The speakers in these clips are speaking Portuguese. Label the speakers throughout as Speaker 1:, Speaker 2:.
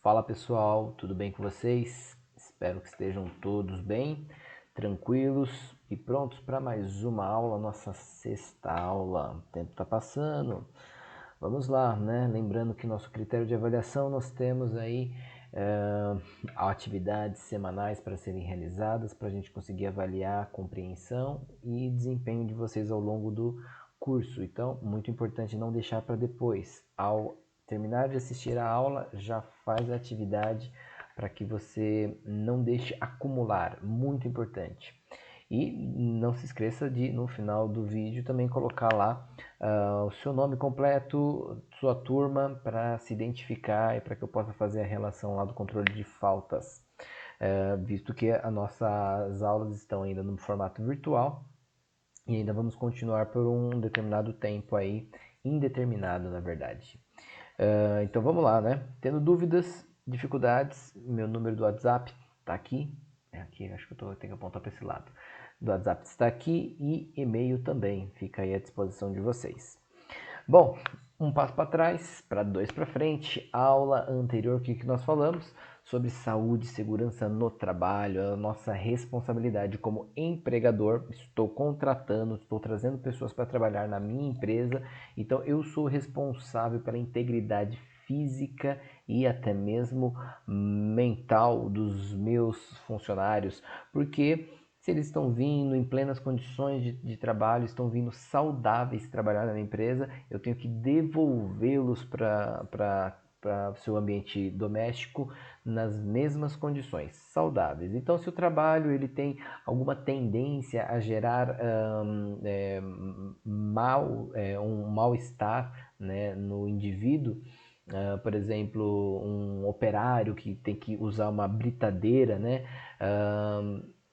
Speaker 1: Fala pessoal, tudo bem com vocês? Espero que estejam todos bem, tranquilos e prontos para mais uma aula, nossa sexta aula. O tempo está passando, vamos lá, né? Lembrando que nosso critério de avaliação nós temos aí atividades semanais para serem realizadas para a gente conseguir avaliar a compreensão e desempenho de vocês ao longo do curso. Então, muito importante não deixar para depois. Ao terminar de assistir a aula, já faz a atividade para que você não deixe acumular, muito importante. E não se esqueça de, no final do vídeo, também colocar lá o seu nome completo, sua turma, para se identificar e para que eu possa fazer a relação lá do controle de faltas. Visto que as nossas aulas estão ainda no formato virtual e ainda vamos continuar por um determinado tempo aí, indeterminado na verdade. Então vamos lá, né? Tendo dúvidas, dificuldades, meu número do WhatsApp está aqui. Aqui, acho que tenho que apontar para esse lado. Do WhatsApp está aqui e e-mail também fica aí à disposição de vocês. Bom, um passo para trás, para dois para frente. Aula anterior, o que nós falamos? Sobre saúde e segurança no trabalho, a nossa responsabilidade como empregador. Estou contratando, estou trazendo pessoas para trabalhar na minha empresa, então eu sou responsável pela integridade física e até mesmo mental dos meus funcionários, porque se eles estão vindo em plenas condições de trabalho, estão vindo saudáveis trabalhar na minha empresa, eu tenho que devolvê-los para o seu ambiente doméstico nas mesmas condições, saudáveis. Então, se o trabalho ele tem alguma tendência a gerar um mal-estar, né, no indivíduo, por exemplo, um operário que tem que usar uma britadeira, né?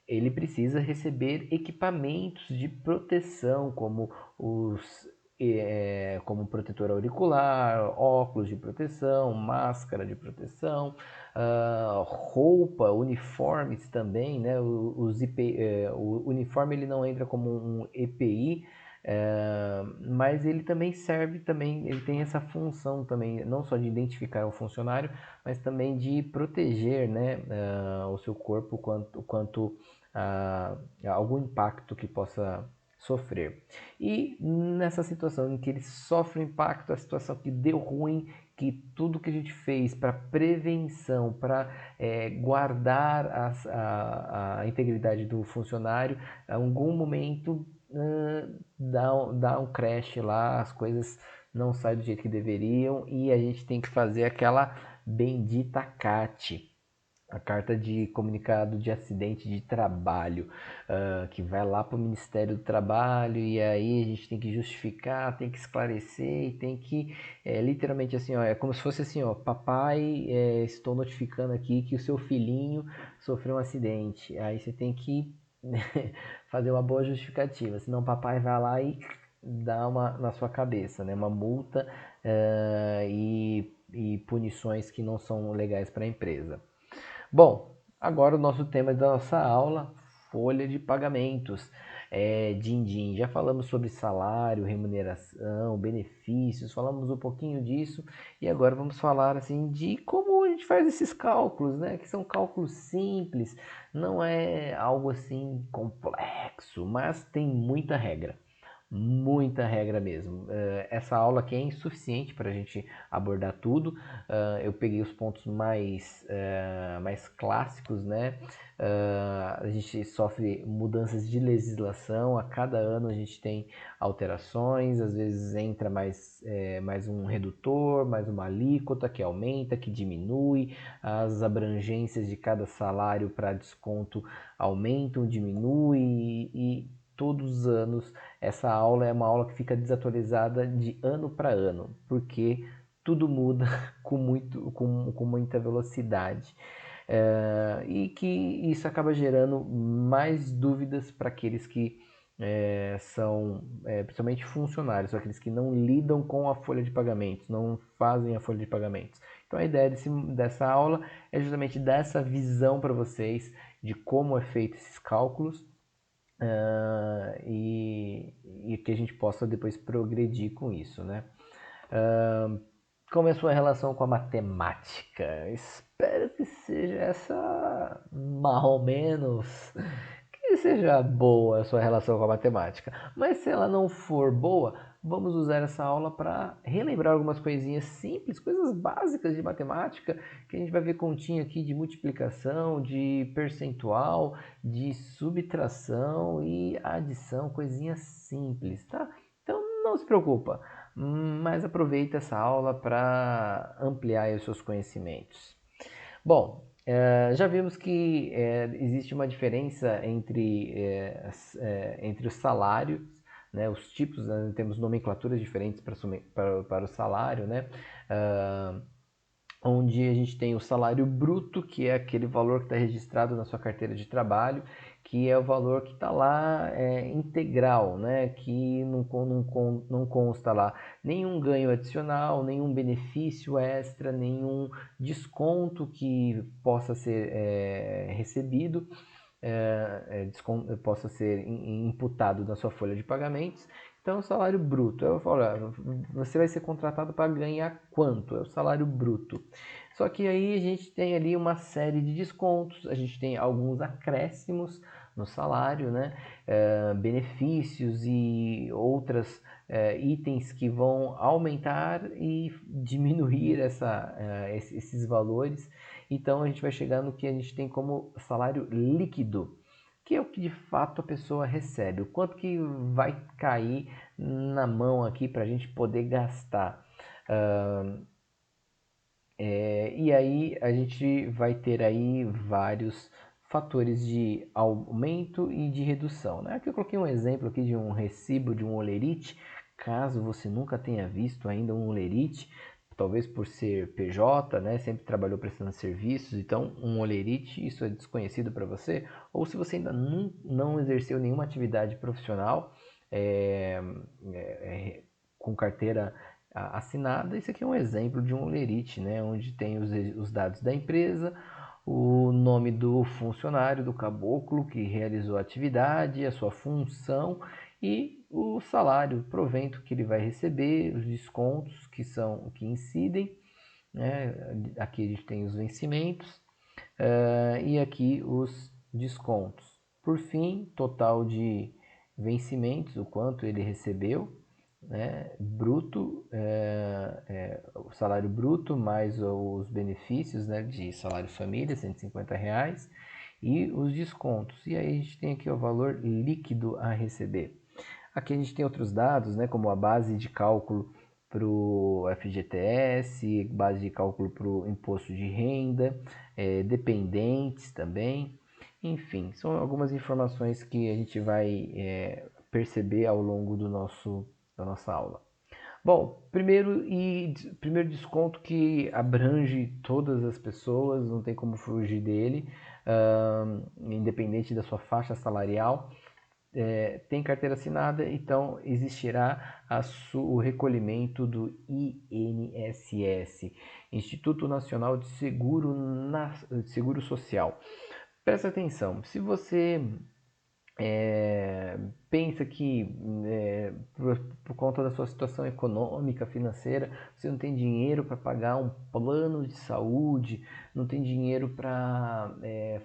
Speaker 1: Ele precisa receber equipamentos de proteção, como como protetor auricular, óculos de proteção, máscara de proteção, roupa, uniformes também, né? O uniforme ele não entra como um EPI, mas ele também serve também, ele tem essa função também, não só de identificar o funcionário, mas também de proteger, né, o seu corpo quanto a algum impacto que possa sofrer. E nessa situação em que ele sofre o impacto, a situação que deu ruim, que tudo que a gente fez para prevenção, para guardar a integridade do funcionário, em algum momento dá um crash lá, as coisas não saem do jeito que deveriam e a gente tem que fazer aquela bendita CAT, a carta de comunicado de acidente de trabalho, que vai lá para o Ministério do Trabalho e aí a gente tem que justificar, tem que esclarecer e tem que, literalmente assim, ó, é como se fosse assim, ó, papai, estou notificando aqui que o seu filhinho sofreu um acidente. Aí você tem que fazer uma boa justificativa, senão o papai vai lá e dá uma na sua cabeça, né? Uma multa e punições que não são legais para a empresa. Bom, agora o nosso tema da nossa aula, folha de pagamentos. Din-din, já falamos sobre salário, remuneração, benefícios, falamos um pouquinho disso e agora vamos falar assim de como a gente faz esses cálculos, né? Que são cálculos simples, não é algo assim complexo, mas tem muita regra mesmo. Essa aula aqui é insuficiente para a gente abordar tudo. Eu peguei os pontos mais clássicos, né? A gente sofre mudanças de legislação, a cada ano a gente tem alterações, às vezes entra mais um redutor, mais uma alíquota que aumenta, que diminui, as abrangências de cada salário para desconto aumentam, diminuem e todos os anos essa aula é uma aula que fica desatualizada de ano para ano, porque tudo muda com muita velocidade. E que isso acaba gerando mais dúvidas para aqueles que são principalmente funcionários, aqueles que não lidam com a folha de pagamentos, não fazem a folha de pagamentos. Então a ideia dessa aula é justamente dar essa visão para vocês de como é feito esses cálculos e que a gente possa depois progredir com isso, né? como é a sua relação com a matemática? Espero que seja essa mais ou menos, que seja boa a sua relação com a matemática. Mas se ela não for boa, vamos usar essa aula para relembrar algumas coisinhas simples, coisas básicas de matemática, que a gente vai ver continha aqui de multiplicação, de percentual, de subtração e adição, coisinhas simples, tá? Então não se preocupa, mas aproveita essa aula para ampliar os seus conhecimentos. Bom, já vimos que existe uma diferença entre os salários, né, os tipos, né, temos nomenclaturas diferentes para o salário, né? Ah, onde a gente tem o salário bruto, que é aquele valor que está registrado na sua carteira de trabalho, que é o valor que está lá integral, né? Que não consta lá nenhum ganho adicional, nenhum benefício extra, nenhum desconto que possa ser recebido, possa ser imputado na sua folha de pagamentos. Então, o salário bruto. Eu falo, você vai ser contratado para ganhar quanto? É o salário bruto. Só que aí a gente tem ali uma série de descontos, a gente tem alguns acréscimos no salário, né? Benefícios e outras itens que vão aumentar e diminuir esses valores. Então a gente vai chegar no que a gente tem como salário líquido, que é o que de fato a pessoa recebe, o quanto que vai cair na mão aqui para a gente poder gastar. E aí a gente vai ter aí vários fatores de aumento e de redução, né? Aqui eu coloquei um exemplo aqui de um recibo de um olerite, caso você nunca tenha visto ainda um olerite, talvez por ser PJ, né? Sempre trabalhou prestando serviços, então um olerite, isso é desconhecido para você, ou se você ainda não exerceu nenhuma atividade profissional é, com carteira assinada. Isso aqui é um exemplo de um olerite, né? Onde tem os dados da empresa, o nome do funcionário, do caboclo que realizou a atividade, a sua função e o salário, o provento que ele vai receber, os descontos que incidem, né? Aqui a gente tem os vencimentos e aqui os descontos. Por fim, total de vencimentos, o quanto ele recebeu, né, bruto, o salário bruto mais os benefícios, né, de salário família, R$ 150, e os descontos. E aí a gente tem aqui o valor líquido a receber. Aqui a gente tem outros dados, né, como a base de cálculo para o FGTS, base de cálculo para o imposto de renda, dependentes também. Enfim, são algumas informações que a gente vai perceber ao longo da nossa aula. Bom, primeiro desconto que abrange todas as pessoas, não tem como fugir dele, independente da sua faixa salarial. Tem carteira assinada, então existirá o recolhimento do INSS, Instituto Nacional de Seguro Social. Presta atenção, se você pensa que por conta da sua situação econômica, financeira, você não tem dinheiro para pagar um plano de saúde, não tem dinheiro para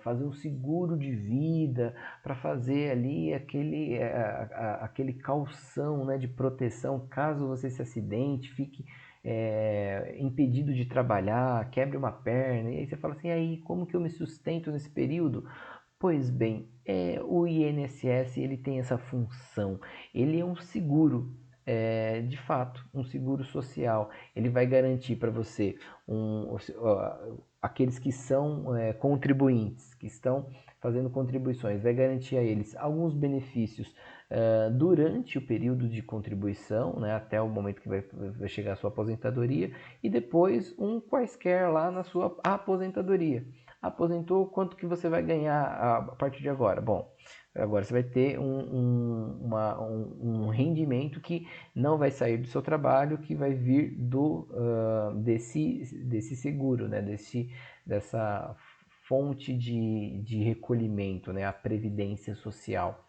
Speaker 1: fazer um seguro de vida, para fazer ali aquele calção, né, de proteção caso você se acidente, fique impedido de trabalhar, quebre uma perna, e aí você fala assim, aí como que eu me sustento nesse período? Pois bem, o INSS ele tem essa função. Ele é um seguro, de fato, um seguro social. Ele vai garantir para você aqueles que são contribuintes, que estão fazendo contribuições, vai garantir a eles alguns benefícios durante o período de contribuição, né, até o momento que vai chegar a sua aposentadoria, e depois quaisquer lá na sua aposentadoria. Aposentou, quanto que você vai ganhar a partir de agora? Bom, agora você vai ter um rendimento que não vai sair do seu trabalho, que vai vir desse seguro, né? Dessa fonte de recolhimento, né? A Previdência Social.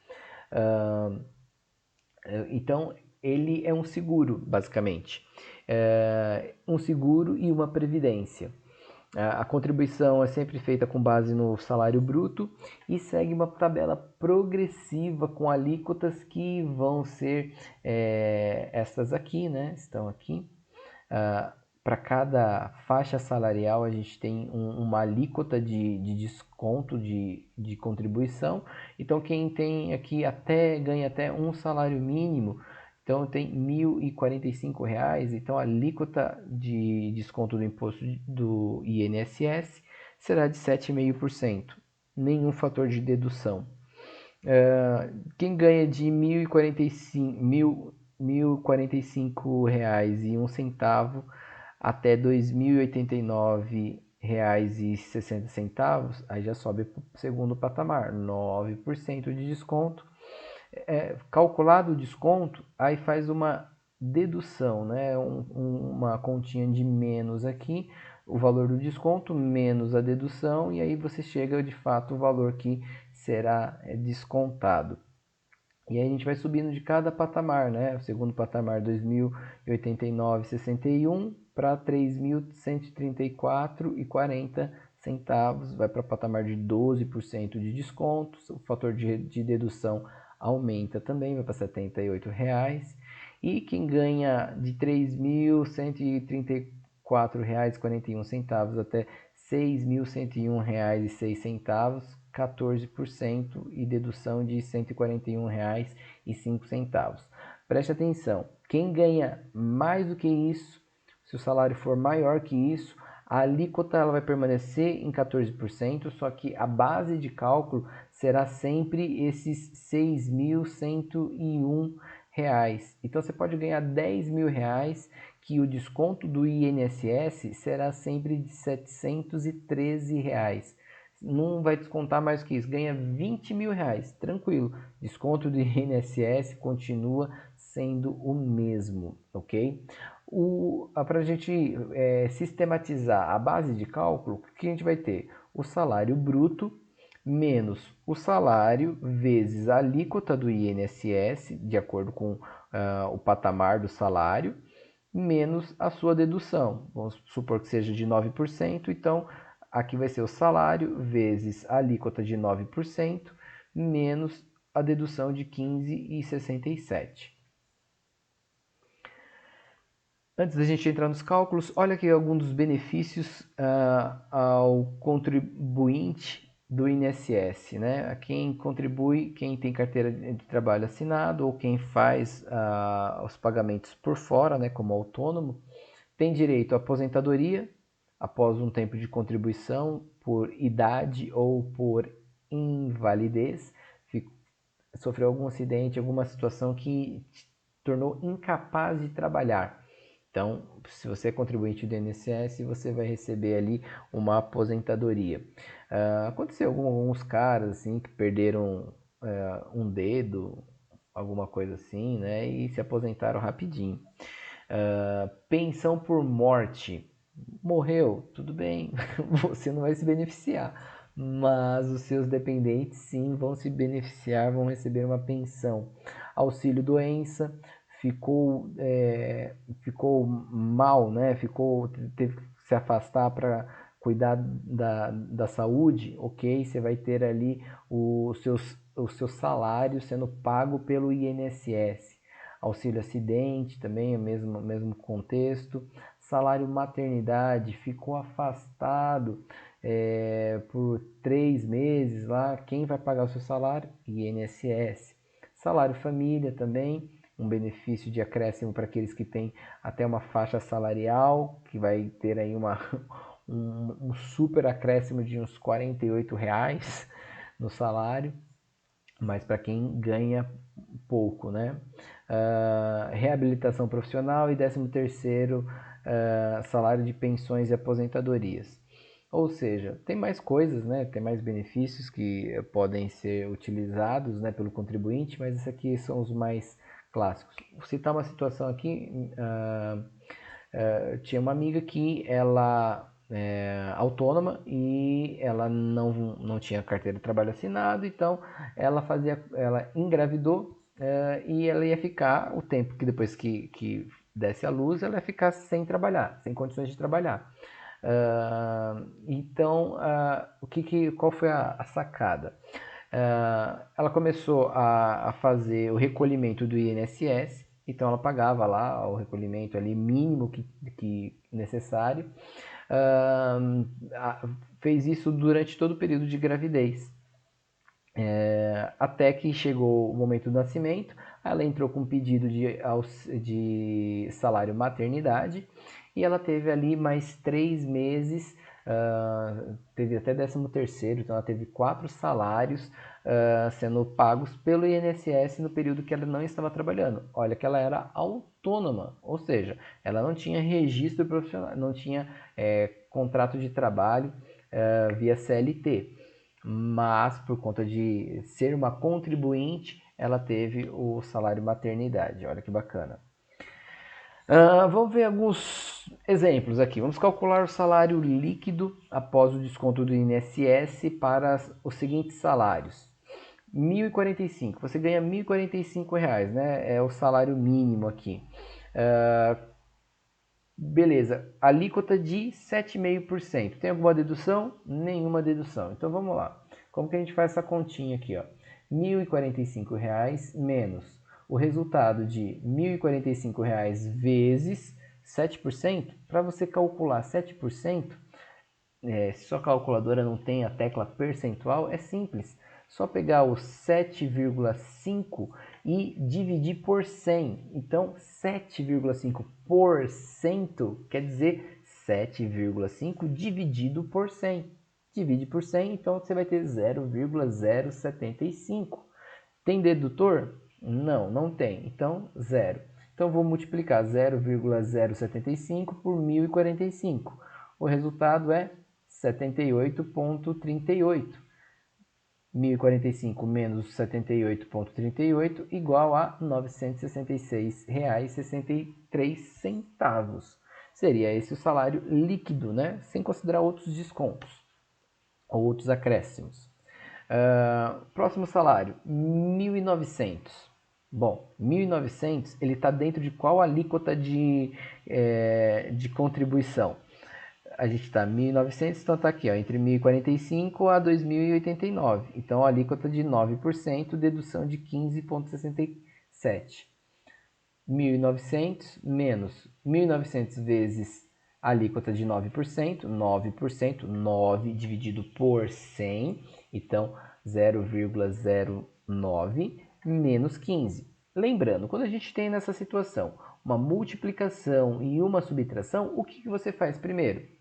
Speaker 1: Então, ele é um seguro, basicamente. Um seguro e uma previdência. A contribuição é sempre feita com base no salário bruto e segue uma tabela progressiva com alíquotas que vão ser estas aqui, né? Estão aqui. Para cada faixa salarial a gente tem uma alíquota de desconto de contribuição. Então quem tem aqui ganha até um salário mínimo, então tem R$ 1.045, então a alíquota de desconto do imposto do INSS será de 7,5%. Nenhum fator de dedução. Quem ganha de R$ 1.045,01 até R$ 2.089,60, aí já sobe para o segundo patamar, 9% de desconto. Calculado o desconto, aí faz uma dedução, né? Uma continha de menos aqui, o valor do desconto menos a dedução, e aí você chega de fato o valor que será descontado. E aí a gente vai subindo de cada patamar, né? O segundo patamar 2.089,61 para 3.134,40 vai para o patamar de 12% de desconto. O fator de dedução aumenta também, vai para R$ 78,00. E quem ganha de R$ 3.134,41 até R$ 6.101,06, 14% e dedução de R$ 141,05. Preste atenção, quem ganha mais do que isso, se o salário for maior que isso, a alíquota ela vai permanecer em 14%, só que a base de cálculo será sempre esses R$ 6.101. Então você pode ganhar R$ 10.000, que o desconto do INSS será sempre de R$ 713. Não vai descontar mais que isso, ganha R$ 20.000, tranquilo. Desconto do INSS continua sendo o mesmo, ok? Para a gente sistematizar a base de cálculo, o que a gente vai ter? O salário bruto menos o salário vezes a alíquota do INSS, de acordo com o patamar do salário, menos a sua dedução. Vamos supor que seja de 9%, então aqui vai ser o salário vezes a alíquota de 9%, menos a dedução de 15,67. Antes da gente entrar nos cálculos, olha aqui alguns dos benefícios ao contribuinte do INSS, né? A quem contribui, quem tem carteira de trabalho assinado ou quem faz os pagamentos por fora, né, como autônomo, tem direito à aposentadoria após um tempo de contribuição por idade ou por invalidez, sofreu algum acidente, alguma situação que te tornou incapaz de trabalhar. Então, se você é contribuinte do INSS, você vai receber ali uma aposentadoria. Aconteceu alguns caras assim que perderam um dedo, alguma coisa assim, né? E se aposentaram rapidinho. Pensão por morte. Morreu, tudo bem, você não vai se beneficiar, mas os seus dependentes sim vão se beneficiar, vão receber uma pensão. Auxílio doença, ficou mal, né? Teve que se afastar para cuidar da saúde, ok? Você vai ter ali o seu salário sendo pago pelo INSS. Auxílio acidente também, mesmo contexto. Salário maternidade, ficou afastado por 3 meses lá, quem vai pagar o seu salário? INSS. Salário família também, um benefício de acréscimo para aqueles que têm até uma faixa salarial, que vai ter aí um super acréscimo de uns R$ 48 no salário, mas para quem ganha pouco, né? Reabilitação profissional e 13º salário de pensões e aposentadorias. Ou seja, tem mais coisas, né? Tem mais benefícios que podem ser utilizados, né, pelo contribuinte, mas esses aqui são os mais clássicos. Vou citar uma situação aqui, tinha uma amiga que ela autônoma e ela não tinha carteira de trabalho assinado, então ela engravidou e ela ia ficar o tempo que depois que desse a luz, ela ia ficar sem trabalhar, sem condições de trabalhar. Então, qual foi a sacada? Ela começou a fazer o recolhimento do INSS, então ela pagava lá o recolhimento ali mínimo que necessário. Fez isso durante todo o período de gravidez. Até que chegou o momento do nascimento, ela entrou com um pedido de salário maternidade e ela teve ali mais 3 meses, teve até 13º, então ela teve 4 salários sendo pagos pelo INSS no período que ela não estava trabalhando. Olha que ela era autônoma, ou seja, ela não tinha registro profissional, não tinha contrato de trabalho via CLT, mas por conta de ser uma contribuinte, ela teve o salário maternidade. Olha que bacana. Vamos ver alguns exemplos aqui. Vamos calcular o salário líquido após o desconto do INSS para os seguintes salários. 1.045, você ganha R$ 1.045, né? É o salário mínimo aqui. Beleza, alíquota de 7,5%. Tem alguma dedução? Nenhuma dedução. Então vamos lá. Como que a gente faz essa continha aqui? Ó? R$ 1.045 menos o resultado de R$ 1.045 vezes 7%. Para você calcular 7%, se sua calculadora não tem a tecla percentual, é simples. Só pegar o 7,5 e dividir por 100. Então, 7,5% quer dizer 7,5 dividido por 100. Divide por 100, então você vai ter 0,075. Tem dedutor? Não, não tem. Então, zero. Então, vou multiplicar 0,075 por 1.045. O resultado é 78,38. 1.045 menos 78,38 igual a R$ 966,63. Seria esse o salário líquido, né? Sem considerar outros descontos ou outros acréscimos. Próximo salário, 1.900. Bom, 1.900 ele está dentro de qual alíquota de contribuição? A gente está 1.900, então está aqui, ó, entre 1.045 a 2.089. Então, a alíquota de 9%, dedução de 15,67. 1.900 menos 1.900 vezes a alíquota de 9%, 9 dividido por 100, então 0,09 menos 15. Lembrando, quando a gente tem nessa situação uma multiplicação e uma subtração, o que você faz primeiro?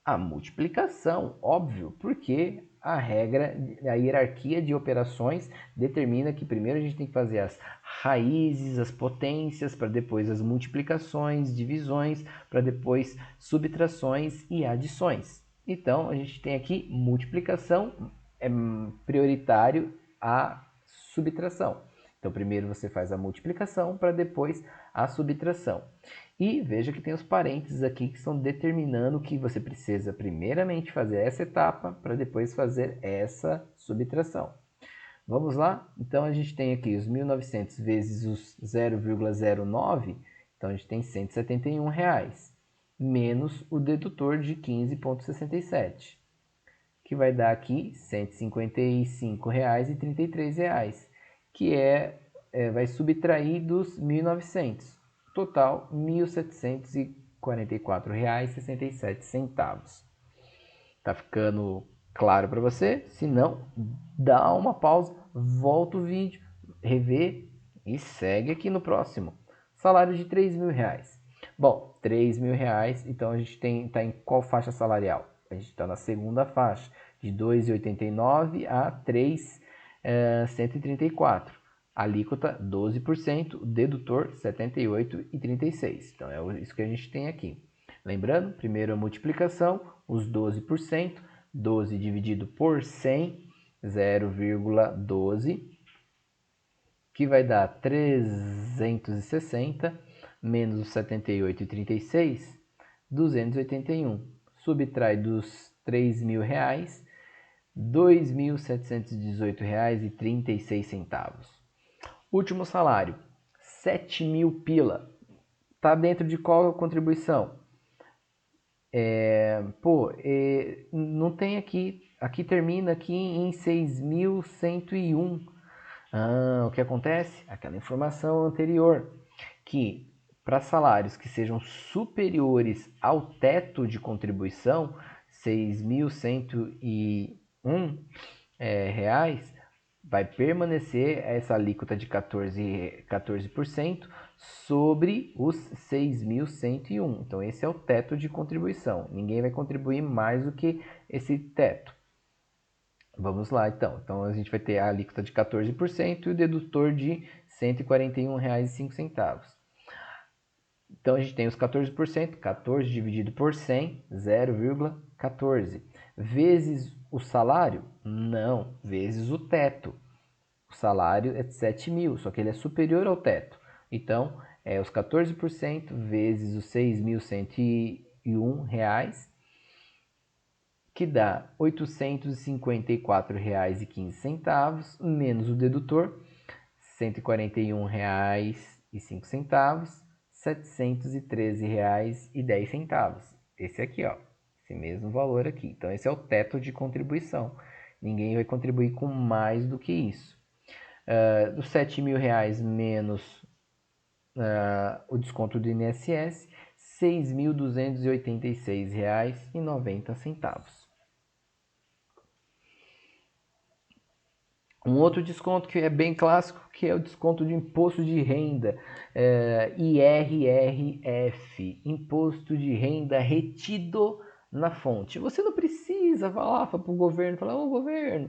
Speaker 1: A multiplicação, óbvio, porque a regra, a hierarquia de operações determina que primeiro a gente tem que fazer as raízes, as potências, para depois as multiplicações, divisões, para depois subtrações e adições. Então, a gente tem aqui multiplicação, é prioritário a subtração. Então, primeiro você faz a multiplicação para depois a subtração. E veja que tem os parênteses aqui que estão determinando que você precisa primeiramente fazer essa etapa para depois fazer essa subtração. Vamos lá? Então a gente tem aqui os 1.900 vezes os 0,09, então a gente tem R$ 171, menos o dedutor de 15,67, que vai dar aqui R$ 155,33, que vai subtrair dos 1.900. Total, R$ 1.744,67. Tá ficando claro para você? Se não, dá uma pausa, volta o vídeo, revê e segue aqui no próximo. Salário de R$ 3.000. Bom, R$ 3.000, então a gente está em qual faixa salarial? A gente está na segunda faixa, de 2,89 a 3,134. Alíquota 12%, dedutor 78,36. Então é isso que a gente tem aqui. Lembrando, primeiro a multiplicação, os 12%, 12 dividido por 100, 0,12, que vai dar 360, menos os 78,36, 281. Subtrai dos R$ 3.000, R$ 2.718,36. Último salário, 7.000 pila. Tá dentro de qual contribuição? Não tem aqui. Aqui termina aqui em 6.101. O que acontece? Aquela informação anterior, que para salários que sejam superiores ao teto de contribuição, 6.101 reais, vai permanecer essa alíquota de 14% sobre os 6.101. Então, esse é o teto de contribuição. Ninguém vai contribuir mais do que esse teto. Vamos lá, então. Então, a gente vai ter a alíquota de 14% e o dedutor de R$ 141,05. Então, a gente tem os 14%, 14 dividido por 100, 0,14. Vezes o salário? Não, vezes o teto. O salário é de 7.000, só que ele é superior ao teto. Então, é os 14% vezes os 6.101 reais, que dá R$ 854,15, menos o dedutor, R$ 141,05, R$ 713,10. Esse aqui, ó, esse mesmo valor aqui. Então, esse é o teto de contribuição. Ninguém vai contribuir com mais do que isso. Dos R$ 7.000 menos o desconto do INSS, R$ 6.286,90. Um outro desconto que é bem clássico, que é o desconto de imposto de renda, IRRF, Imposto de Renda Retido na Fonte. Você não precisa falar para o governo, falar, ô governo,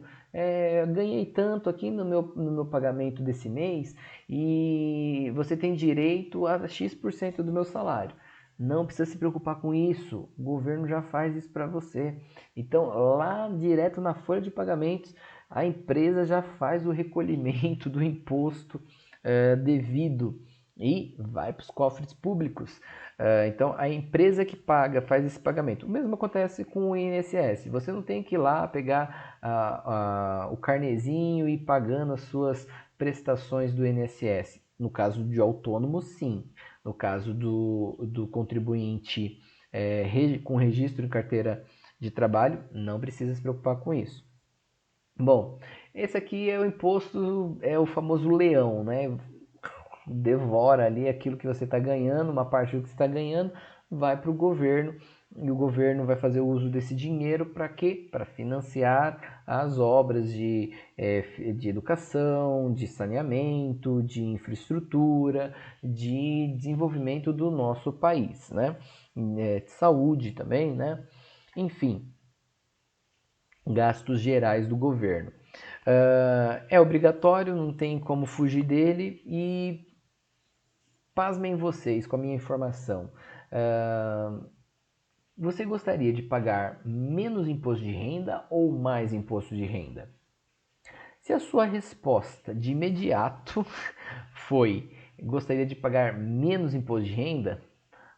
Speaker 1: ganhei tanto aqui no meu pagamento desse mês e você tem direito a X% do meu salário. Não precisa se preocupar com isso, o governo já faz isso para você. Então, lá direto na folha de pagamentos, a empresa já faz o recolhimento do imposto devido e vai para os cofres públicos. Então, a empresa que paga faz esse pagamento. O mesmo acontece com o INSS. Você não tem que ir lá pegar o carnezinho e ir pagando as suas prestações do INSS. No caso de autônomo, sim. No caso do contribuinte com registro em carteira de trabalho, não precisa se preocupar com isso. Bom, esse aqui é o imposto, é o famoso leão, né? Devora ali aquilo que você está ganhando, uma parte do que você está ganhando vai para o governo e o governo vai fazer uso desse dinheiro para quê? Para financiar as obras de educação, de saneamento, de infraestrutura, de desenvolvimento do nosso país, né? De saúde também, né? Enfim, gastos gerais do governo. É obrigatório, não tem como fugir dele e pasmem vocês com a minha informação. Você gostaria de pagar menos imposto de renda ou mais imposto de renda? Se a sua resposta de imediato foi gostaria de pagar menos imposto de renda,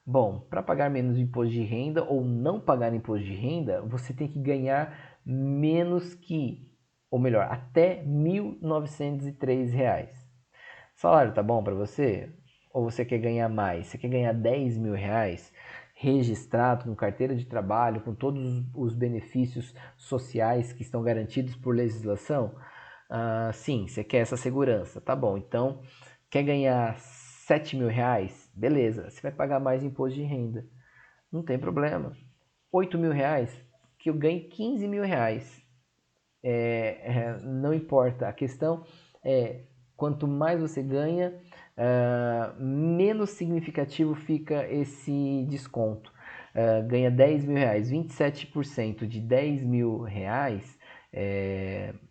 Speaker 1: bom, para pagar menos imposto de renda ou não pagar imposto de renda, você tem que ganhar menos que, ou melhor, até R$ 1.903. Salário tá bom para você? Ou você quer ganhar mais? Você quer ganhar R$ 10.000 registrado com carteira de trabalho, com todos os benefícios sociais que estão garantidos por legislação? Sim, você quer essa segurança. Tá bom, então quer ganhar R$ 7.000? Beleza, você vai pagar mais imposto de renda. Não tem problema. R$ 8.000, que eu ganhe R$ 15.000. Não importa. A questão é, quanto mais você ganha, menos significativo fica esse desconto. Ganha R$ 10.000, 27% de R$ 10.000,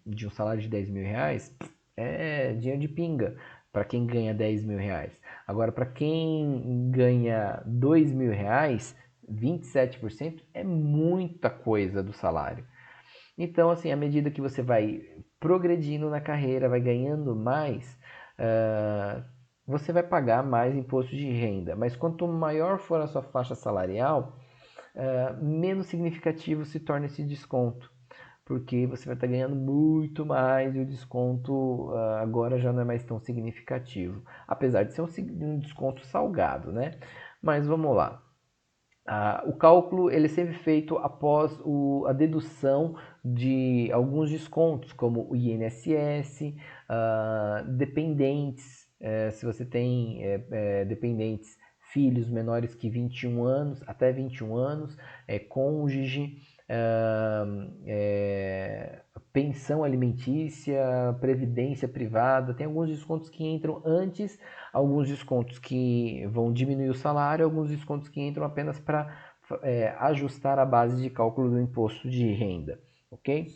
Speaker 1: de um salário de R$ 10.000, é dinheiro de pinga para quem ganha R$ 10.000. Agora, para quem ganha R$ 2.000, 27% é muita coisa do salário. Então, assim, à medida que você vai progredindo na carreira, vai ganhando mais, você vai pagar mais imposto de renda. Mas quanto maior for a sua faixa salarial, menos significativo se torna esse desconto. porque você vai estar ganhando muito mais e o desconto agora já não é mais tão significativo, apesar de ser um desconto salgado, né? Mas vamos lá. O cálculo ele é sempre feito após a dedução de alguns descontos, como o INSS, dependentes, se você tem dependentes, filhos menores que 21 anos, até 21 anos, cônjuge, pensão alimentícia, previdência privada, tem alguns descontos que entram antes, alguns descontos que vão diminuir o salário, alguns descontos que entram apenas para ajustar a base de cálculo do imposto de renda, ok?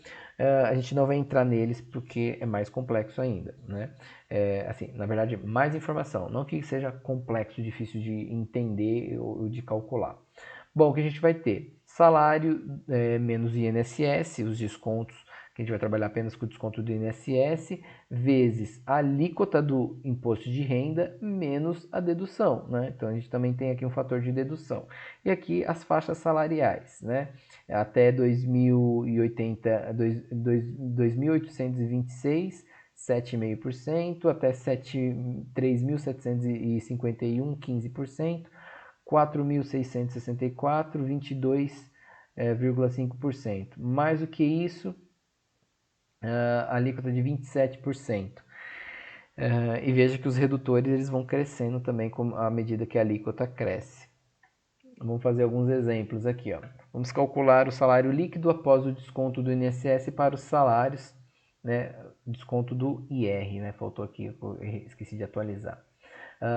Speaker 1: A gente não vai entrar neles porque é mais complexo ainda, né? Assim, na verdade, mais informação, não que seja complexo, difícil de entender ou de calcular. Bom, o que a gente vai ter? Salário menos INSS, os descontos, que a gente vai trabalhar apenas com o desconto do INSS, vezes a alíquota do imposto de renda, menos a dedução, né? Então, a gente também tem aqui um fator de dedução. E aqui as faixas salariais, né? Até 2.080, 2.826, 7,5%, até 3.751, 15%, 4.664, 22,5%. Mais do que isso, a alíquota de 27%. E veja que os redutores eles vão crescendo também à medida que a alíquota cresce. Vamos fazer alguns exemplos aqui. Ó. Vamos calcular o salário líquido após o desconto do INSS para os salários, né? Desconto do IR, né? Faltou aqui, eu esqueci de atualizar.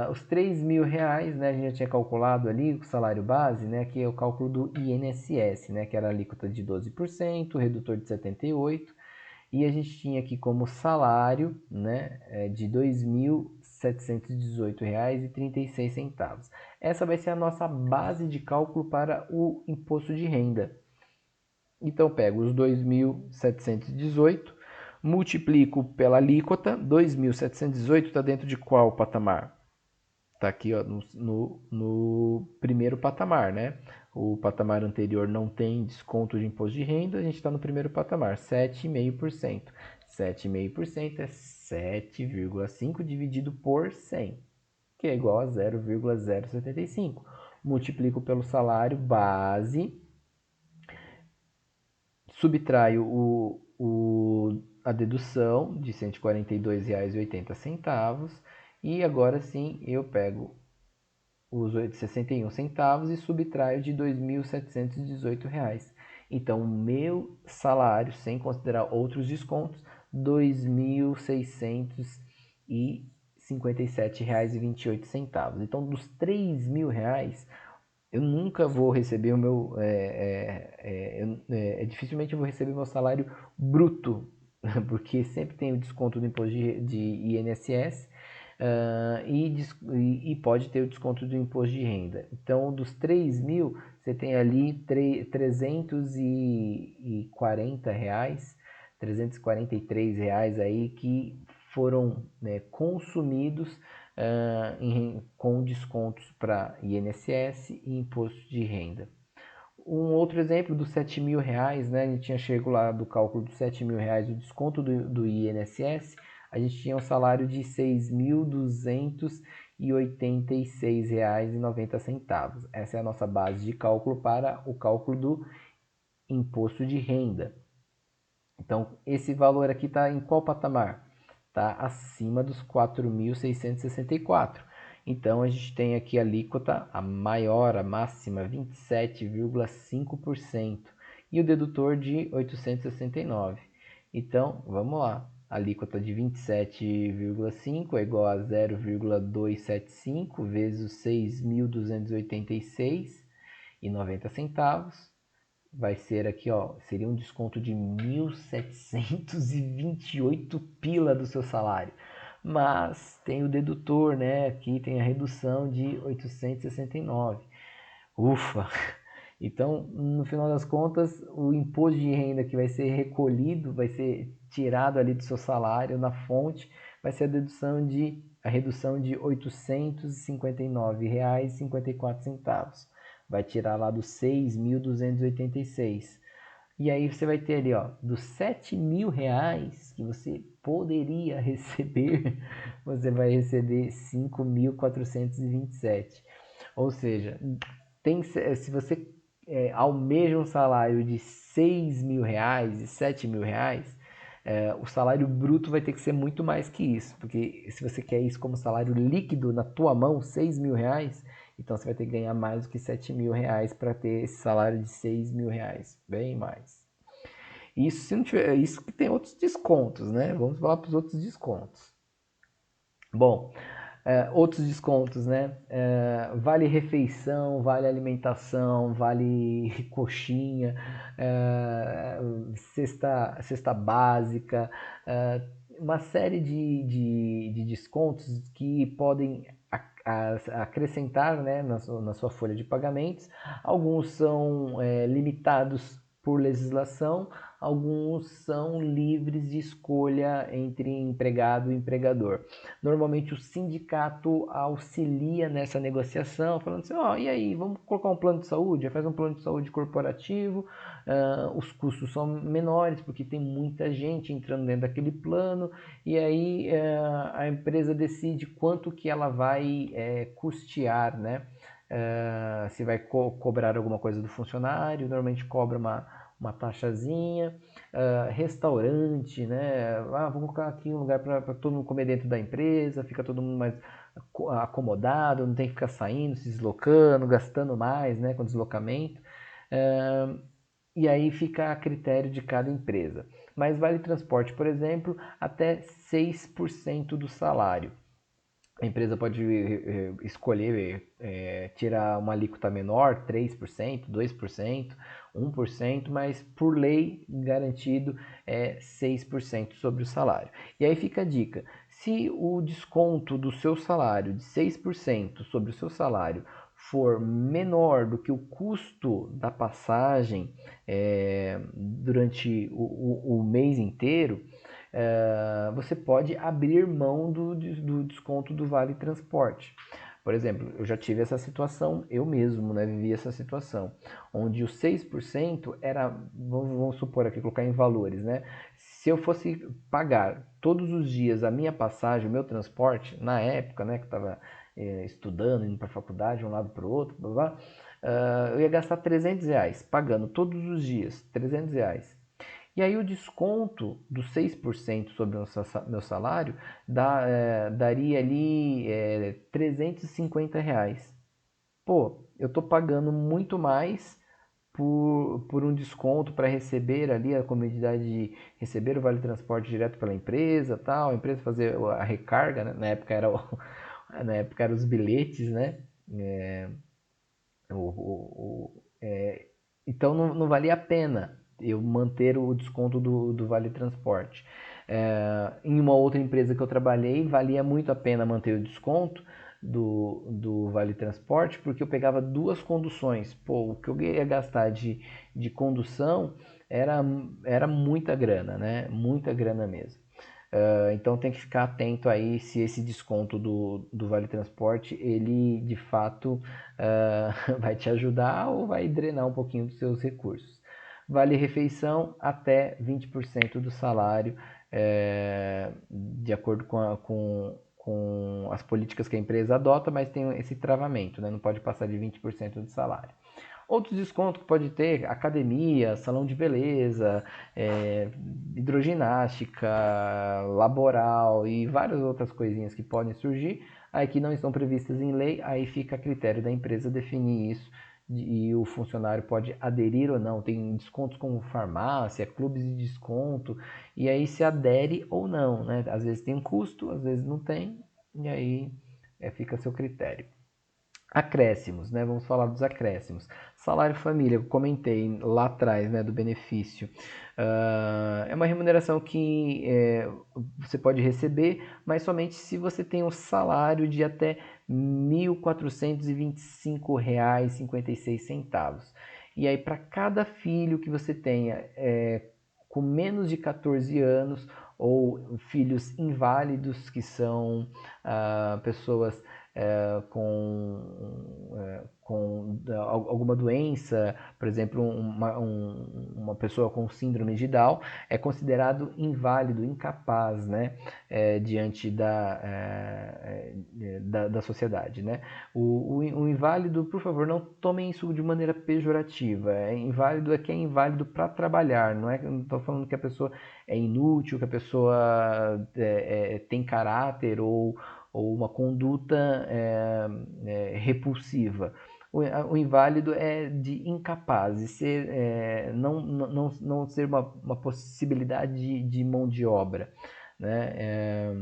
Speaker 1: Os R$ 3.000, né, a gente já tinha calculado ali o salário base, né, que é o cálculo do INSS, né, que era a alíquota de 12%, o redutor de 78%, e a gente tinha aqui como salário, né, de R$ 2.718,36. Essa vai ser a nossa base de cálculo para o imposto de renda. Então, eu pego os 2.718, multiplico pela alíquota, 2.718 está dentro de qual patamar? Está aqui ó, no primeiro patamar, né? O patamar anterior não tem desconto de imposto de renda, a gente está no primeiro patamar, 7,5%. 7,5% é 7,5 dividido por 100, que é igual a 0,075. Multiplico pelo salário base, subtraio a dedução de R$ 142,80 e agora sim eu pego os 61 centavos e subtraio de R$ 2.718. Então, o meu salário, sem considerar outros descontos, R$ 2.657,28. Então, dos R$ 3.000, eu nunca vou receber o meu. Dificilmente eu vou receber meu salário bruto, porque sempre tem o desconto do imposto de INSS. E pode ter o desconto do imposto de renda. Então, dos 3.000, você tem ali R$ 343 aí que foram, né, consumidos com descontos para INSS e imposto de renda. Um outro exemplo dos R$ 7.000, né? A gente tinha chegado lá do cálculo dos R$ 7.000, o desconto do INSS, a gente tinha um salário de R$ 6.286,90. Essa é a nossa base de cálculo para o cálculo do imposto de renda. Então, esse valor aqui está em qual patamar? Está acima dos 4.664. Então, a gente tem aqui a alíquota, a maior, a máxima, 27,5%. E o dedutor de 869. Então, vamos lá. A alíquota de 27,5 é igual a 0,275 vezes os 6.286,90. Vai ser aqui, ó, seria um desconto de 1.728 pila do seu salário. Mas tem o dedutor, né? Aqui tem a redução de 869. Ufa! Então, no final das contas, o imposto de renda que vai ser recolhido, vai ser tirado ali do seu salário na fonte, vai ser a redução de R$ 859,54. Vai tirar lá dos 6.286. E aí você vai ter ali, ó, dos 7 mil reais que você poderia receber, você vai receber 5.427. Ou seja, se você almeja um salário de 6 mil reais e 7 mil reais, o salário bruto vai ter que ser muito mais que isso. Porque se você quer isso como salário líquido na tua mão, 6 mil reais, então você vai ter que ganhar mais do que 7 mil reais para ter esse salário de 6 mil reais. Bem mais. Isso se não tiver, isso que tem outros descontos, né? Vamos falar para os outros descontos. Bom, outros descontos, né? Vale refeição, vale alimentação, vale coxinha, cesta básica, uma série de descontos que podem acrescentar, né, na sua folha de pagamentos. Alguns são limitados por legislação, alguns são livres de escolha entre empregado e empregador. Normalmente o sindicato auxilia nessa negociação, falando assim, ó, e aí, vamos colocar um plano de saúde? Faz um plano de saúde corporativo, os custos são menores, porque tem muita gente entrando dentro daquele plano, e aí a empresa decide quanto que ela vai custear, né? Se vai cobrar alguma coisa do funcionário, normalmente cobra uma taxazinha. Restaurante, né? Vamos colocar aqui um lugar para todo mundo comer dentro da empresa, fica todo mundo mais acomodado, não tem que ficar saindo, se deslocando, gastando mais, né, com deslocamento. E aí fica a critério de cada empresa. Mas vale transporte, por exemplo, até 6% do salário. A empresa pode escolher tirar uma alíquota menor, 3%, 2%, 1%, mas por lei garantido é 6% sobre o salário. E aí fica a dica: se o desconto do seu salário de 6% sobre o seu salário for menor do que o custo da passagem durante o mês inteiro, você pode abrir mão do desconto do Vale Transporte. Por exemplo, eu já tive essa situação, eu mesmo, né, vivi essa situação, onde o 6% era, vamos supor aqui, colocar em valores, né? Se eu fosse pagar todos os dias a minha passagem, o meu transporte, na época, né, que eu estava estudando, indo para a faculdade, um lado para o outro, blá, blá, eu ia gastar 300 reais, pagando todos os dias, 300 reais. E aí o desconto dos 6% sobre o meu salário daria ali 350 reais. Pô, eu estou pagando muito mais por um desconto para receber ali a comodidade de receber o vale transporte direto pela empresa, tal, a empresa fazer a recarga, né? Na época eram os bilhetes, né? É, então não valia a pena eu manter o desconto do Vale Transporte. Em uma outra empresa que eu trabalhei, valia muito a pena manter o desconto do Vale Transporte, porque eu pegava duas conduções. Pô, o que eu ia gastar de condução era muita grana, né? Muita grana mesmo. Então tem que ficar atento aí se esse desconto do Vale Transporte, ele de fato vai te ajudar ou vai drenar um pouquinho dos seus recursos. Vale refeição até 20% do salário, de acordo com as políticas que a empresa adota, mas tem esse travamento, né? Não pode passar de 20% do salário. Outros descontos que pode ter, academia, salão de beleza, hidroginástica, laboral e várias outras coisinhas que podem surgir, aí que não estão previstas em lei, aí fica a critério da empresa definir isso e o funcionário pode aderir ou não. Tem descontos como farmácia, clubes de desconto, e aí se adere ou não, né? Às vezes tem um custo, às vezes não tem, e aí fica a seu critério. Acréscimos, né? Vamos falar dos acréscimos. Salário família, eu comentei lá atrás, né, do benefício. É uma remuneração que você pode receber, mas somente se você tem um salário de até R$ 1.425,56. E aí, para cada filho que você tenha com menos de 14 anos, ou filhos inválidos, que são pessoas com alguma doença, por exemplo, uma pessoa com síndrome de Down é considerado inválido, incapaz, né, diante da sociedade, né? O inválido, por favor, não tomem isso de maneira pejorativa. Inválido é que é inválido para trabalhar, não estou falando que a pessoa é inútil, que a pessoa tem caráter ou uma conduta repulsiva. O inválido é de incapaz, de ser, não ser uma possibilidade de mão de obra, né?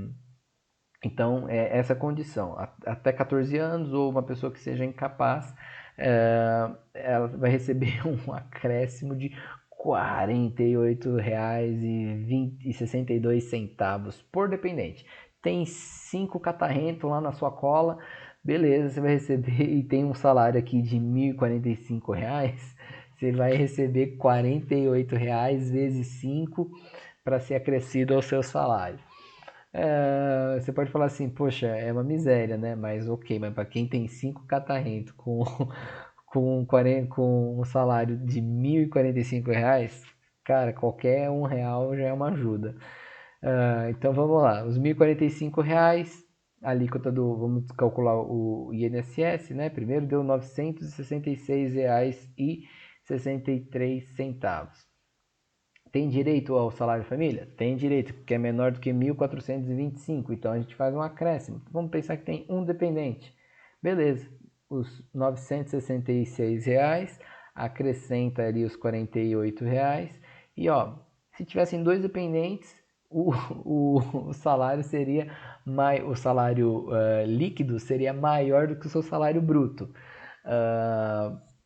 Speaker 1: Então, é essa condição. Até 14 anos, ou uma pessoa que seja incapaz, ela vai receber um acréscimo de R$ 48,62 por dependente. Tem 5 catarrentos lá na sua cola, beleza, você vai receber, e tem um salário aqui de R$ 1.045, você vai receber R$ 48 vezes 5 para ser acrescido ao seu salário. Você pode falar assim, poxa, é uma miséria, né? Mas ok, mas para quem tem 5 catarrentos com um salário de R$ 1.045, cara, qualquer R$ 1 já é uma ajuda. Então vamos lá, os R$ 1.045, a alíquota vamos calcular o INSS, né? Primeiro deu R$ 966,63. Tem direito ao salário família? Tem direito, porque é menor do que 1.425, então a gente faz um acréscimo. Vamos pensar que tem um dependente. Beleza, os R$ 966, acrescenta ali os R$ 48, e ó, se tivessem 2 dependentes, o salário seria o salário líquido seria maior do que o seu salário bruto.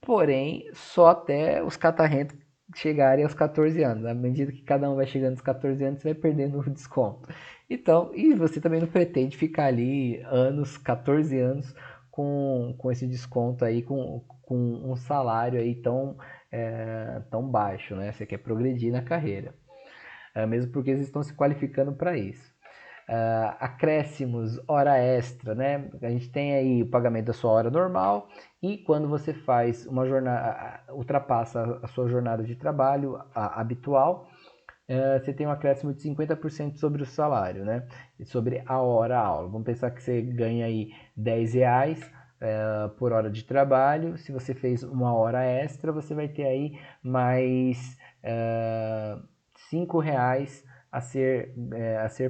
Speaker 1: Porém, só até os catarrentos chegarem aos 14 anos. À medida que cada um vai chegando aos 14 anos, você vai perdendo o desconto. Então, e você também não pretende ficar ali 14 anos com esse desconto aí, com um salário aí tão baixo, né? Você quer progredir na carreira. Mesmo porque eles estão se qualificando para isso. Acréscimos, hora extra, né? A gente tem aí o pagamento da sua hora normal, e quando você faz uma jornada, ultrapassa a sua jornada de trabalho habitual, você tem um acréscimo de 50% sobre o salário, né? Sobre a hora aula. Vamos pensar que você ganha aí R$ 10 por hora de trabalho. Se você fez uma hora extra, você vai ter aí mais R$ 5 a ser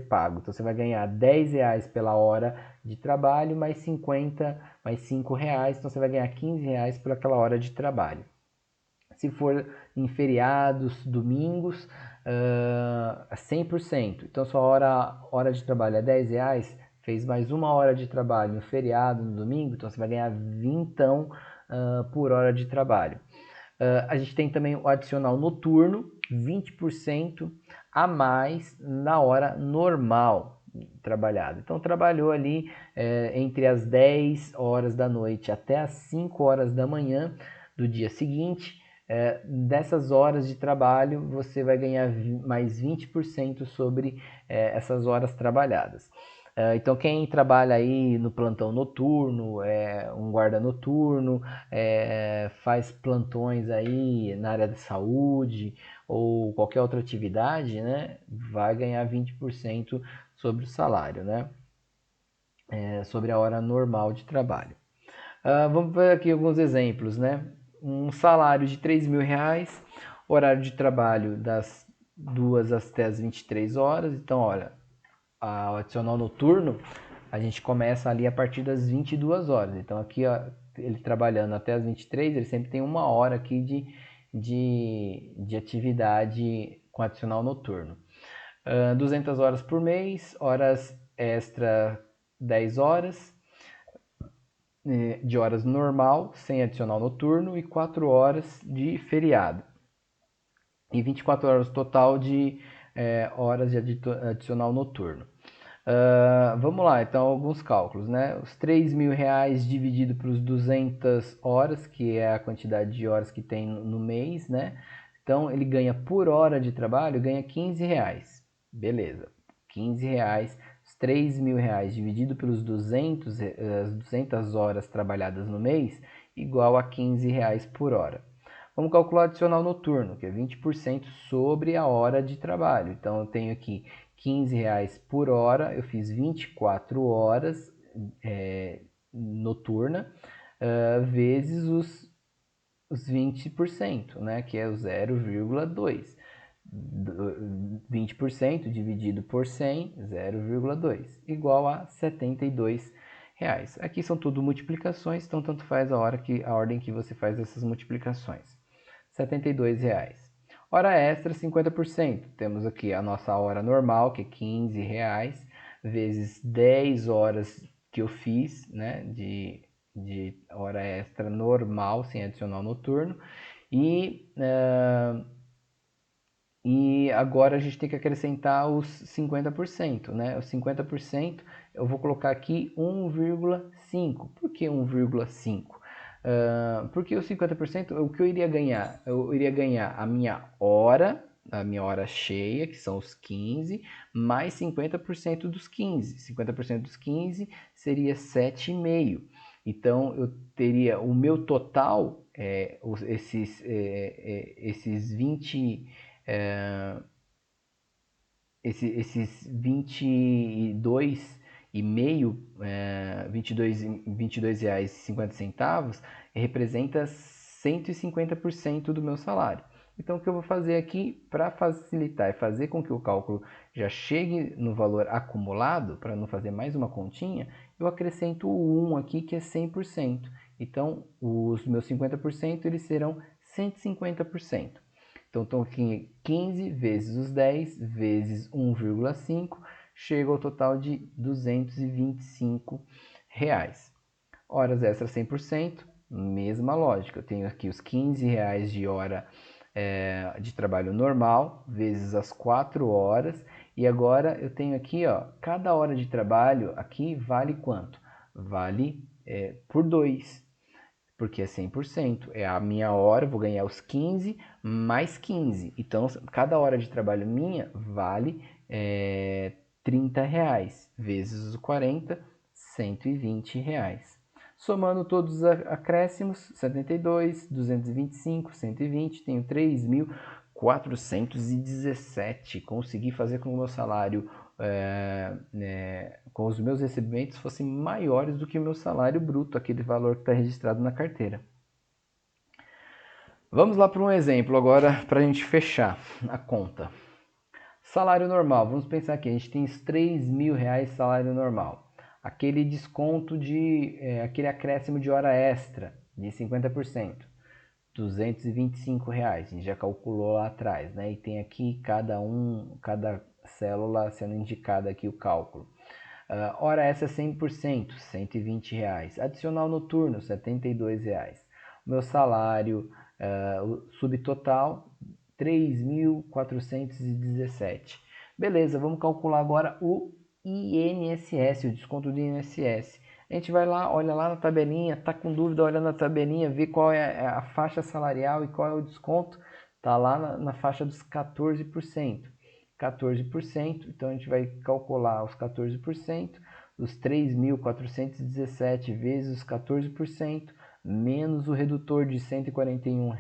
Speaker 1: pago. Então você vai ganhar R$ 10 pela hora de trabalho, mais 50, mais R$ 5. Então você vai ganhar R$ 15 por aquela hora de trabalho. Se for em feriados, domingos, 100%. Então sua hora de trabalho é R$ 10, fez mais uma hora de trabalho no feriado, no domingo, então você vai ganhar 20 por hora de trabalho. A gente tem também o adicional noturno, 20% a mais na hora normal trabalhada. Então trabalhou ali entre as 10 horas da noite até as 5 horas da manhã do dia seguinte. Dessas horas de trabalho você vai ganhar mais 20% sobre essas horas trabalhadas. Então quem trabalha aí no plantão noturno, um guarda noturno, faz plantões aí na área da saúde ou qualquer outra atividade, né, vai ganhar 20% sobre o salário, né, sobre a hora normal de trabalho. Vamos ver aqui alguns exemplos, né? Um salário de R$ 3.000, horário de trabalho das 2 até as 23 horas. Então, olha, o adicional noturno, a gente começa ali a partir das 22 horas. Então, aqui, ó, ele trabalhando até as 23, ele sempre tem uma hora aqui de atividade com adicional noturno. 200 horas por mês, horas extra 10 horas, de horas normal, sem adicional noturno, e 4 horas de feriado. E 24 horas total de horas de adicional noturno. Vamos lá, então, alguns cálculos, né? Os R$ 3.000 dividido pelos 200 horas, que é a quantidade de horas que tem no mês, né? Então, ele ganha por hora de trabalho, ganha R$ 15. Beleza, R$ 15 os R$ 3.000 dividido pelos 200 horas trabalhadas no mês, igual a R$ 15 por hora. Vamos calcular o adicional noturno, que é 20% sobre a hora de trabalho. Então, eu tenho aqui R$ 15 por hora, eu fiz 24 horas noturna, vezes os 20%, né, que é o 0,2. 20% dividido por 100, 0,2, igual a R$ 72. Aqui são tudo multiplicações, então tanto faz a ordem que você faz essas multiplicações. R$ 72. Hora extra, 50%. Temos aqui a nossa hora normal, que é R$ 15, vezes 10 horas que eu fiz, né, de hora extra normal, sem adicional noturno. E agora a gente tem que acrescentar os 50%, né? Os 50% eu vou colocar aqui 1,5. Por que 1,5? Porque os 50%, o que eu iria ganhar? Eu iria ganhar a minha hora cheia, que são os 15, mais 50% dos 15. 50% dos 15 seria 7,5. Então, eu teria o meu total, esses 20... esses 22,5, R$ 22,50 representa 150% do meu salário. Então, o que eu vou fazer aqui para facilitar e fazer com que o cálculo já chegue no valor acumulado, para não fazer mais uma continha, eu acrescento o 1 aqui, que é 100%. Então, os meus 50% eles serão 150%. Então, estou aqui 15 vezes os 10 vezes 1,5 chega ao total de R$ 225. Horas extras 100%, mesma lógica. Eu tenho aqui os R$ 15 de hora de trabalho normal, vezes as 4 horas. E agora eu tenho aqui, ó, cada hora de trabalho aqui vale quanto? Vale por 2. Porque é 100%. É a minha hora, vou ganhar os 15 mais 15. Então, cada hora de trabalho minha vale R$ 30, vezes os 40, R$ 120. Somando todos os acréscimos, 72, 225, 120, tenho 3.417. Consegui fazer com que o meu salário, com os meus recebimentos, fossem maiores do que o meu salário bruto, aquele valor que está registrado na carteira. Vamos lá para um exemplo agora, para a gente fechar a conta. Salário normal, vamos pensar aqui, a gente tem os R$ 3.000 salário normal. Aquele desconto aquele acréscimo de hora extra de 50%, R$ 225, a gente já calculou lá atrás, né? E tem aqui cada célula sendo indicada aqui o cálculo. Hora extra 100%, R$ 120. Adicional noturno, R$ 72. Meu salário subtotal, 3.417. Beleza, vamos calcular agora o INSS, o desconto do INSS. A gente vai lá, olha lá na tabelinha, tá com dúvida, olha na tabelinha, vê qual é a faixa salarial e qual é o desconto. Tá lá na faixa dos 14%. 14%, então a gente vai calcular os 14%, os 3.417 vezes os 14%, menos o redutor de R$ 141,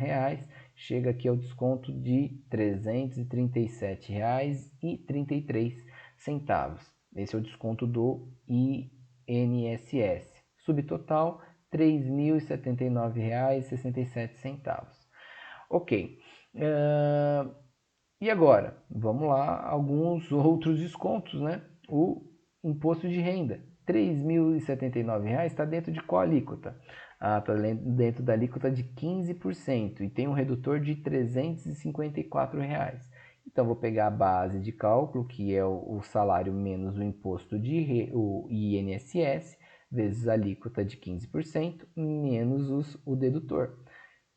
Speaker 1: chega aqui ao desconto de R$ 337,33. Esse é o desconto do INSS. Subtotal, R$ 3.079,67. Ok. E agora? Vamos lá, alguns outros descontos, né? O imposto de renda, R$ 3.079 está dentro de qual alíquota? Está dentro da alíquota de 15% e tem um redutor de R$ 354. Então, vou pegar a base de cálculo, que é o salário menos o imposto o INSS, vezes a alíquota de 15%, menos o dedutor.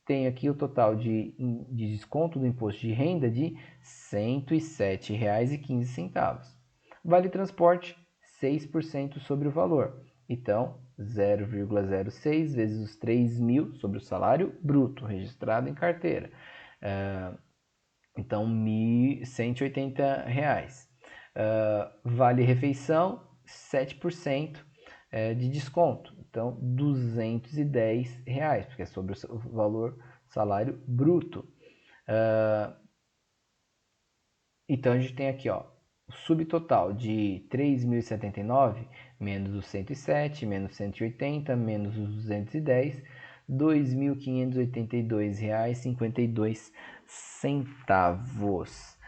Speaker 1: Tenho aqui o total de desconto do imposto de renda de R$ 107,15. Vale transporte, 6% sobre o valor. Então, 0,06 vezes os 3.000 sobre o salário bruto registrado em carteira. Então, R$ 1.180. Vale refeição, 7% de desconto. Então, R$ 210, porque é sobre o valor salário bruto. Então, a gente tem aqui, ó, o subtotal de 3.079, menos os 107, menos 180, menos os 210, R$ 2.582,52.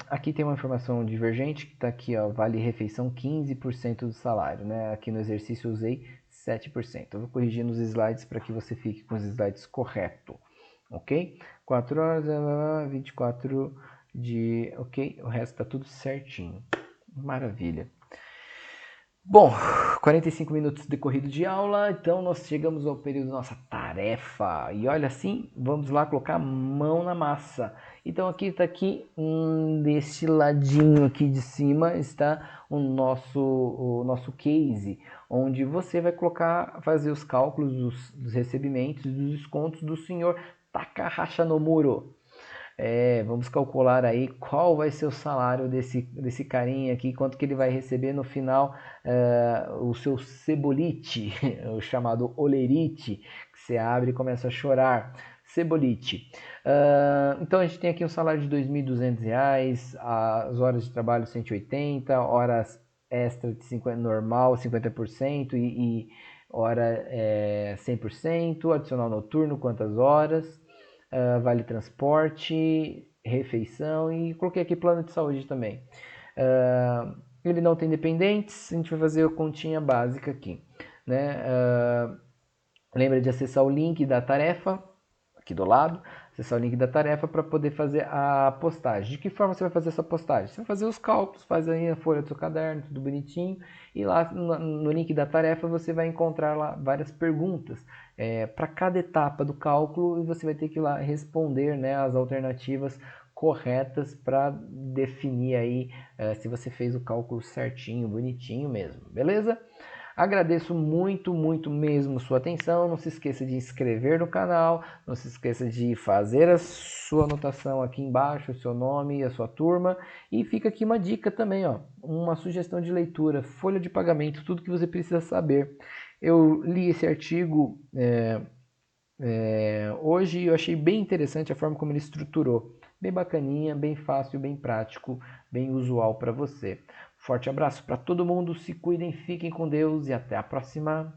Speaker 1: Aqui tem uma informação divergente que está aqui, ó, vale refeição 15% do salário, né? Aqui no exercício eu usei 7%. Eu vou corrigir nos slides para que você fique com os slides corretos, ok? 4 horas, 24 de... ok? O resto está tudo certinho. Maravilha. Bom, 45 minutos decorrido de aula, então nós chegamos ao período da nossa tarefa. E olha assim, vamos lá colocar a mão na massa. Então aqui está deste ladinho aqui de cima está o nosso case, onde você vai fazer os cálculos dos recebimentos e dos descontos do senhor Takahashi Nomuro. Vamos calcular aí qual vai ser o salário desse carinha aqui, quanto que ele vai receber no final, o seu cebolite, o chamado olerite, que você abre e começa a chorar, cebolite. Então a gente tem aqui um salário de R$ 2.200, as horas de trabalho 180, horas extra de 50, normal 50% e hora 100%, adicional noturno, quantas horas, vale transporte, refeição e coloquei aqui plano de saúde também. Ele não tem dependentes, a gente vai fazer a continha básica aqui, né? Lembra de acessar o link da tarefa, aqui do lado, acessar o link da tarefa para poder fazer a postagem. De que forma você vai fazer essa postagem? Você vai fazer os cálculos, faz aí a folha do seu caderno, tudo bonitinho, e lá no link da tarefa você vai encontrar lá várias perguntas para cada etapa do cálculo e você vai ter que ir lá responder, né, as alternativas corretas para definir aí se você fez o cálculo certinho, bonitinho mesmo, beleza? Agradeço muito, muito mesmo sua atenção. Não se esqueça de inscrever no canal. Não se esqueça de fazer a sua anotação aqui embaixo, o seu nome e a sua turma. E fica aqui uma dica também, ó, uma sugestão de leitura, folha de pagamento, tudo que você precisa saber. Eu li esse artigo hoje e eu achei bem interessante a forma como ele estruturou. Bem bacaninha, bem fácil, bem prático, bem usual para você. Forte abraço para todo mundo, se cuidem, fiquem com Deus e até a próxima.